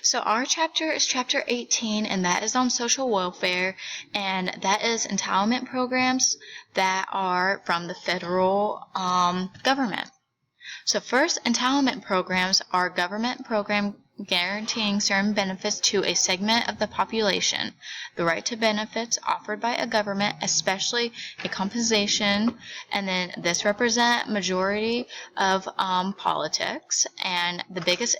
So our chapter is chapter 18, and that is on social welfare, and that is entitlement programs that are from the federal government. So first, entitlement programs are government programs guaranteeing certain benefits to a segment of the population. The right to benefits offered by a government, especially a compensation, and then this represents majority of politics. And the biggest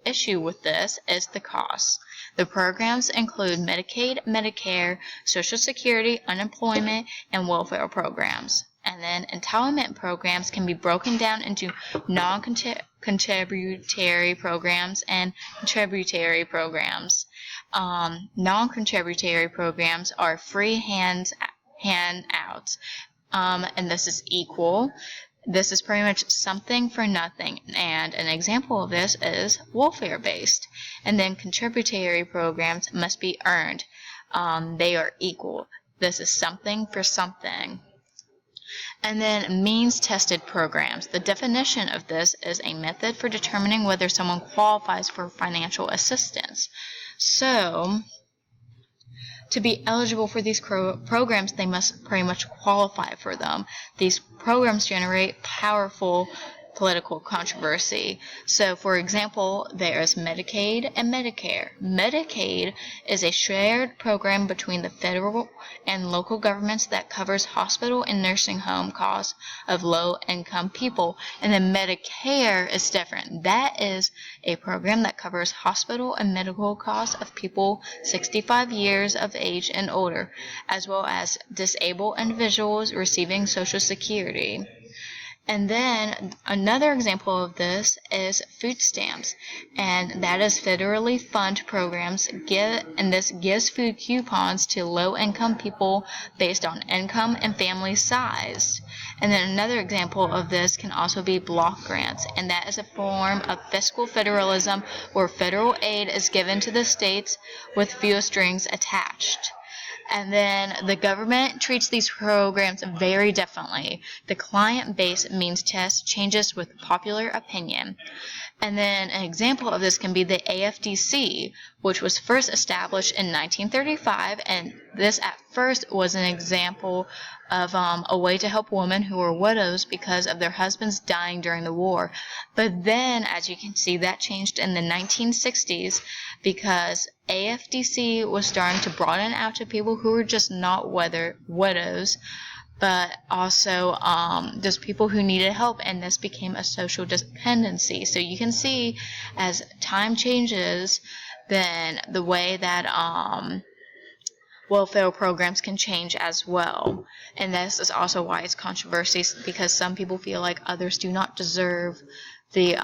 issue with this is the cost. The programs include Medicaid, Medicare, Social Security, unemployment, and welfare programs. And then entitlement programs can be broken down into non-contributory programs and contributory programs. Non-contributory programs are free handouts, and this is equal. This is pretty much something for nothing, and an example of this is welfare-based. And then contributory programs must be earned. They are equal. This is something for something. And then means-tested programs. The definition of this is a method for determining whether someone qualifies for financial assistance. So, to be eligible for these programs, they must pretty much qualify for them. These programs generate powerful political controversy. So, for example, there is Medicaid and Medicare. Medicaid is a shared program between the federal and local governments that covers hospital and nursing home costs of low-income people. And then Medicare is different. That is a program that covers hospital and medical costs of people 65 years of age and older, as well as disabled individuals receiving Social Security. And then another example of this is food stamps, and that is federally funded programs, and this gives food coupons to low-income people based on income and family size. And then another example of this can also be block grants, and that is a form of fiscal federalism where federal aid is given to the states with few strings attached. And then the government treats these programs very differently. The client base means test changes with popular opinion. And then an example of this can be the AFDC, which was first established in 1935, and this at first was an example of a way to help women who were widows because of their husbands dying during the war. But then, as you can see, that changed in the 1960s because AFDC was starting to broaden out to people who were just not widows, but also just people who needed help, and this became a social dependency. So you can see as time changes, then the way that welfare programs can change as well. And this is also why it's controversy, because some people feel like others do not deserve the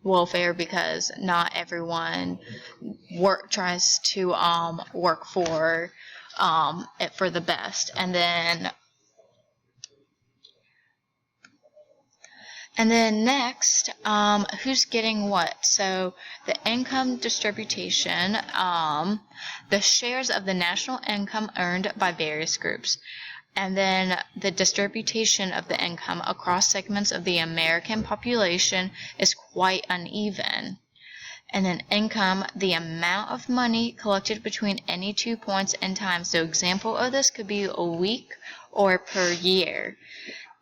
welfare because not everyone tries to work for it for the best. And then next, who's getting what? So the income distribution, the shares of the national income earned by various groups. And then the distribution of the income across segments of the American population is quite uneven. And then income, the amount of money collected between any 2 points in time. So example of this could be a week or per year.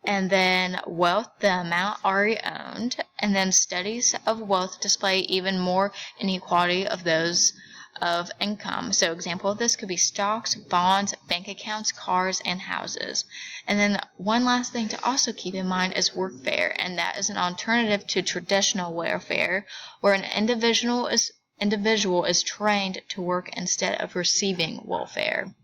And then wealth, the amount already owned. And then studies of wealth display even more inequality of those of income. So example of this could be stocks, bonds, bank accounts, cars, and houses. And then one last thing to also keep in mind is workfare, and that is an alternative to traditional welfare, where an individual is trained to work instead of receiving welfare.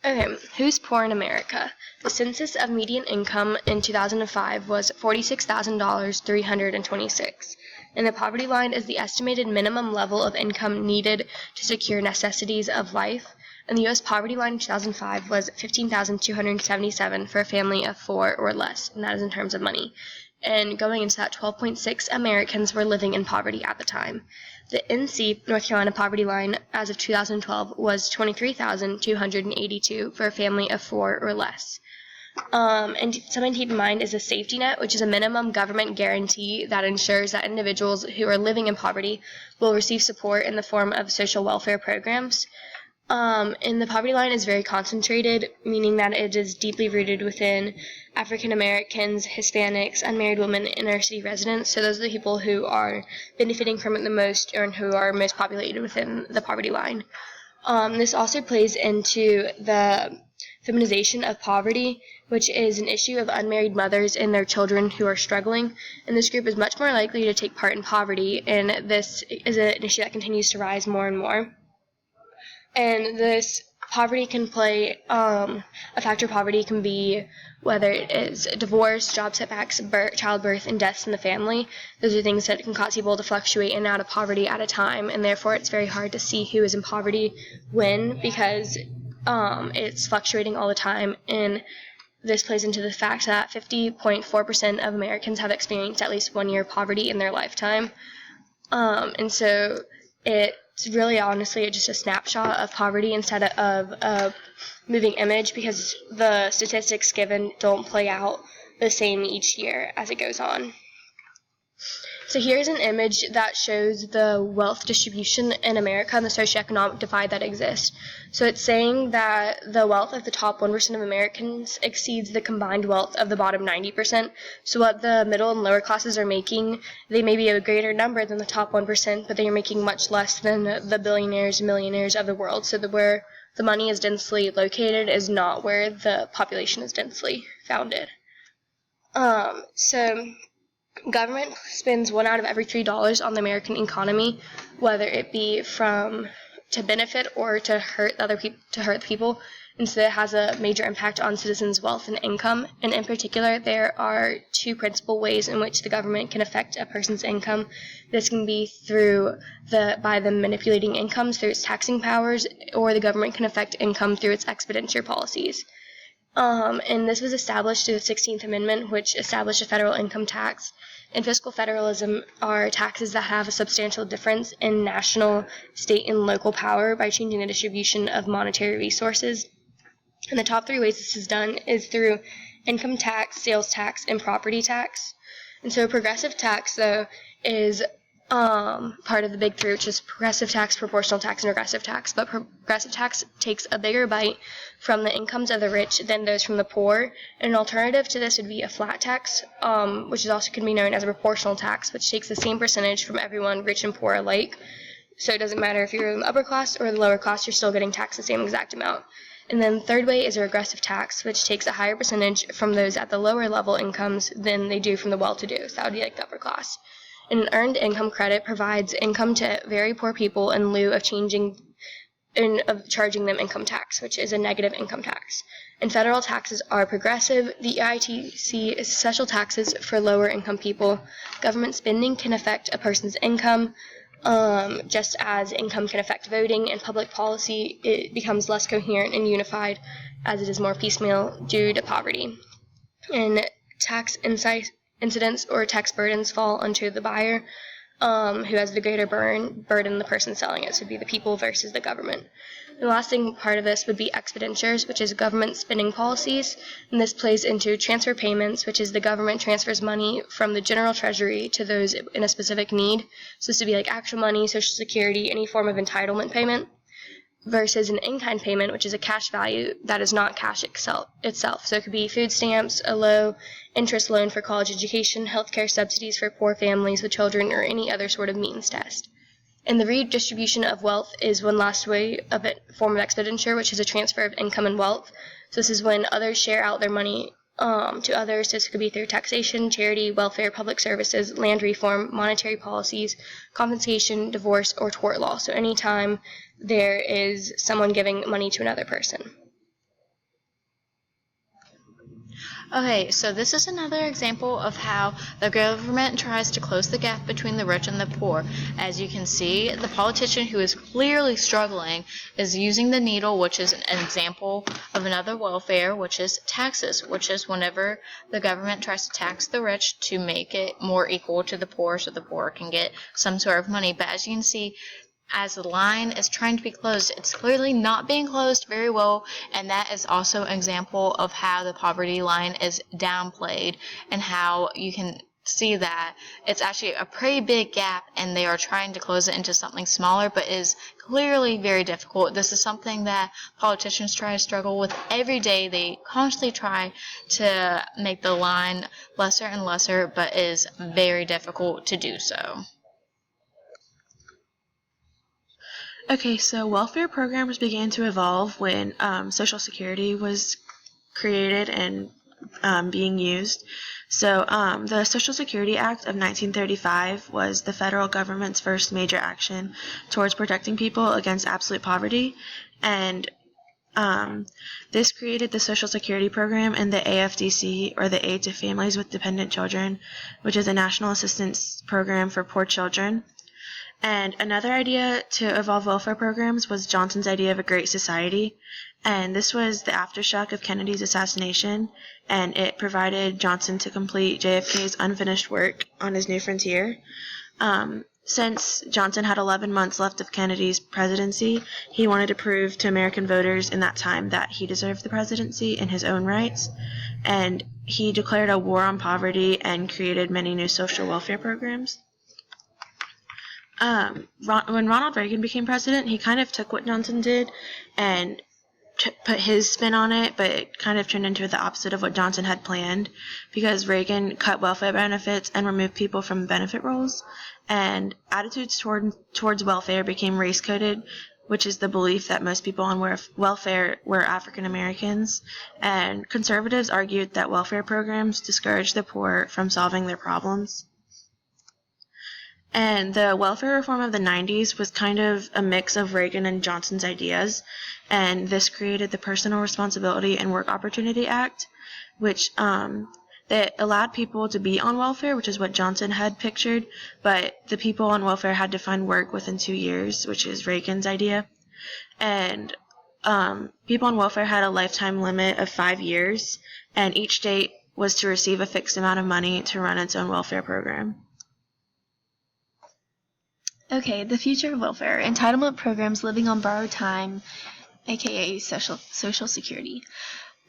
Okay, who's poor in America? The census of median income in 2005 was $46,326. And the poverty line is the estimated minimum level of income needed to secure necessities of life. And the U.S. poverty line in 2005 was $15,277 for a family of 4 or less, and that is in terms of money. And going into that, 12.6 Americans were living in poverty at the time. The NC, North Carolina poverty line, as of 2012, was $23,282 for a family of 4 or less. And something to keep in mind is a safety net, which is a minimum government guarantee that ensures that individuals who are living in poverty will receive support in the form of social welfare programs. And the poverty line is very concentrated, meaning that it is deeply rooted within African Americans, Hispanics, unmarried women, and inner city residents. So those are the people who are benefiting from it the most and who are most populated within the poverty line. This also plays into the feminization of poverty, which is an issue of unmarried mothers and their children who are struggling. And this group is much more likely to take part in poverty, and this is an issue that continues to rise more and more. And this poverty can play, a factor of poverty can be whether it is divorce, job setbacks, childbirth, and deaths in the family. Those are things that can cause people to fluctuate in and out of poverty at a time, and therefore it's very hard to see who is in poverty when, because it's fluctuating all the time. And this plays into the fact that 50.4% of Americans have experienced at least 1 year of poverty in their lifetime. And so it's really honestly just a snapshot of poverty instead of a moving image, because the statistics given don't play out the same each year as it goes on. So here's an image that shows the wealth distribution in America and the socioeconomic divide that exists. So it's saying that the wealth of the top 1% of Americans exceeds the combined wealth of the bottom 90%. So what the middle and lower classes are making, they may be a greater number than the top 1%, but they are making much less than the billionaires and millionaires of the world. So where the money is densely located is not where the population is densely founded. So government spends 1 out of every $3 on the American economy, whether it be to benefit or to hurt the people, and so it has a major impact on citizens' wealth and income. And in particular, there are 2 principal ways in which the government can affect a person's income. This can be by them manipulating incomes through its taxing powers, or the government can affect income through its expenditure policies. And this was established through the 16th Amendment, which established a federal income tax. And fiscal federalism are taxes that have a substantial difference in national, state, and local power by changing the distribution of monetary resources. And the top 3 ways this is done is through income tax, sales tax, and property tax. And so progressive tax, though, is part of the big 3, which is progressive tax, proportional tax, and regressive tax. But progressive tax takes a bigger bite from the incomes of the rich than those from the poor. And an alternative to this would be a flat tax, which is also can be known as a proportional tax, which takes the same percentage from everyone, rich and poor alike. So it doesn't matter if you're in the upper class or the lower class, you're still getting taxed the same exact amount. And then the third way is a regressive tax, which takes a higher percentage from those at the lower level incomes than they do from the well-to-do. So that would be like the upper class. And an earned income credit provides income to very poor people in lieu of charging them income tax, which is a negative income tax. And federal taxes are progressive. The EITC is special taxes for lower income people. Government spending can affect a person's income, just as income can affect voting and public policy. It becomes less coherent and unified as it is more piecemeal due to poverty. And tax incidents or tax burdens fall onto the buyer, who has the greater burden, the person selling it. So it would be the people versus the government. The last part of this would be expenditures, which is government spending policies, and this plays into transfer payments, which is the government transfers money from the general treasury to those in a specific need. So this would be like actual money, Social Security, any form of entitlement payment, versus an in-kind payment, which is a cash value that is not cash itself. So it could be food stamps, a low-interest loan for college education, healthcare subsidies for poor families with children, or any other sort of means test. And the redistribution of wealth is one last form of expenditure, which is a transfer of income and wealth. So this is when others share out their money to others. This could be through taxation, charity, welfare, public services, land reform, monetary policies, confiscation, divorce, or tort law. So anytime there is someone giving money to another person. Okay, so this is another example of how the government tries to close the gap between the rich and the poor. As you can see, the politician who is clearly struggling is using the needle, which is an example of another welfare, which is taxes, which is whenever the government tries to tax the rich to make it more equal to the poor so the poor can get some sort of money. But as you can see, as the line is trying to be closed, it's clearly not being closed very well, and that is also an example of how the poverty line is downplayed and how you can see that it's actually a pretty big gap and they are trying to close it into something smaller, but is clearly very difficult. This is something that politicians try to struggle with every day. They constantly try to make the line lesser and lesser, but is very difficult to do so. Okay, so welfare programs began to evolve when Social Security was created and being used. So the Social Security Act of 1935 was the federal government's first major action towards protecting people against absolute poverty, and this created the Social Security Program and the AFDC, or the Aid to Families with Dependent Children, which is a national assistance program for poor children. And another idea to evolve welfare programs was Johnson's idea of a Great Society, and this was the aftershock of Kennedy's assassination, and it provided Johnson to complete JFK's unfinished work on his New Frontier. Since Johnson had 11 months left of Kennedy's presidency, he wanted to prove to American voters in that time that he deserved the presidency in his own rights, and he declared a war on poverty and created many new social welfare programs. When Ronald Reagan became president, he kind of took what Johnson did and put his spin on it, but it kind of turned into the opposite of what Johnson had planned, because Reagan cut welfare benefits and removed people from benefit rolls, and attitudes towards welfare became race-coded, which is the belief that most people on welfare were African Americans, and conservatives argued that welfare programs discouraged the poor from solving their problems. And the welfare reform of the 90s was kind of a mix of Reagan and Johnson's ideas, and this created the Personal Responsibility and Work Opportunity Act, which that allowed people to be on welfare, which is what Johnson had pictured, but the people on welfare had to find work within 2 years, which is Reagan's idea. And people on welfare had a lifetime limit of 5 years, and each state was to receive a fixed amount of money to run its own welfare program. Okay, the future of welfare. Entitlement programs living on borrowed time, aka Social Security.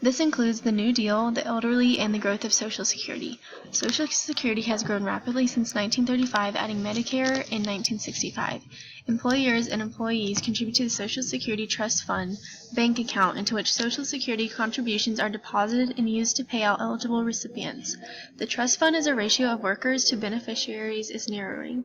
This includes the New Deal, the elderly, and the growth of Social Security. Social Security has grown rapidly since 1935, adding Medicare in 1965. Employers and employees contribute to the Social Security Trust Fund bank account into which Social Security contributions are deposited and used to pay out eligible recipients. The trust fund as a ratio of workers to beneficiaries is narrowing.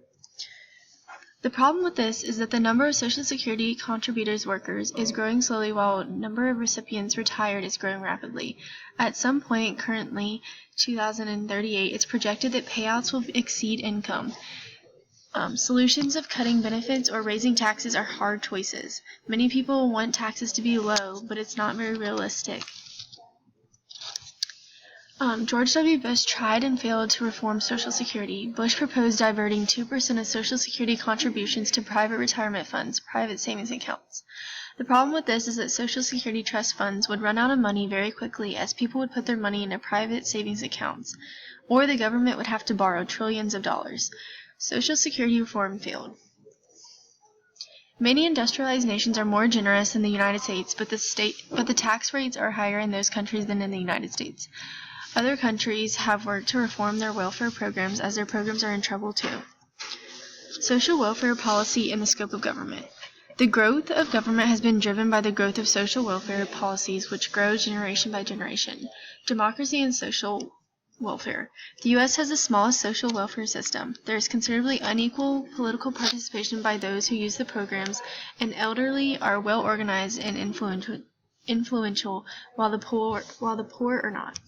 The problem with this is that the number of Social Security contributors workers is growing slowly while the number of recipients retired is growing rapidly. At some point, currently 2038, it's projected that payouts will exceed income. Solutions of cutting benefits or raising taxes are hard choices. Many people want taxes to be low, but it's not very realistic. George W. Bush tried and failed to reform Social Security. Bush proposed diverting 2% of Social Security contributions to private retirement funds, private savings accounts. The problem with this is that Social Security trust funds would run out of money very quickly as people would put their money into private savings accounts, or the government would have to borrow trillions of dollars. Social Security reform failed. Many industrialized nations are more generous than the United States, but the tax rates are higher in those countries than in the United States. Other countries have worked to reform their welfare programs as their programs are in trouble too. Social welfare policy and the scope of government. The growth of government has been driven by the growth of social welfare policies, which grow generation by generation. Democracy and social welfare. The U.S. has the smallest social welfare system. There is considerably unequal political participation by those who use the programs, and elderly are well organized and influential, while the poor are not.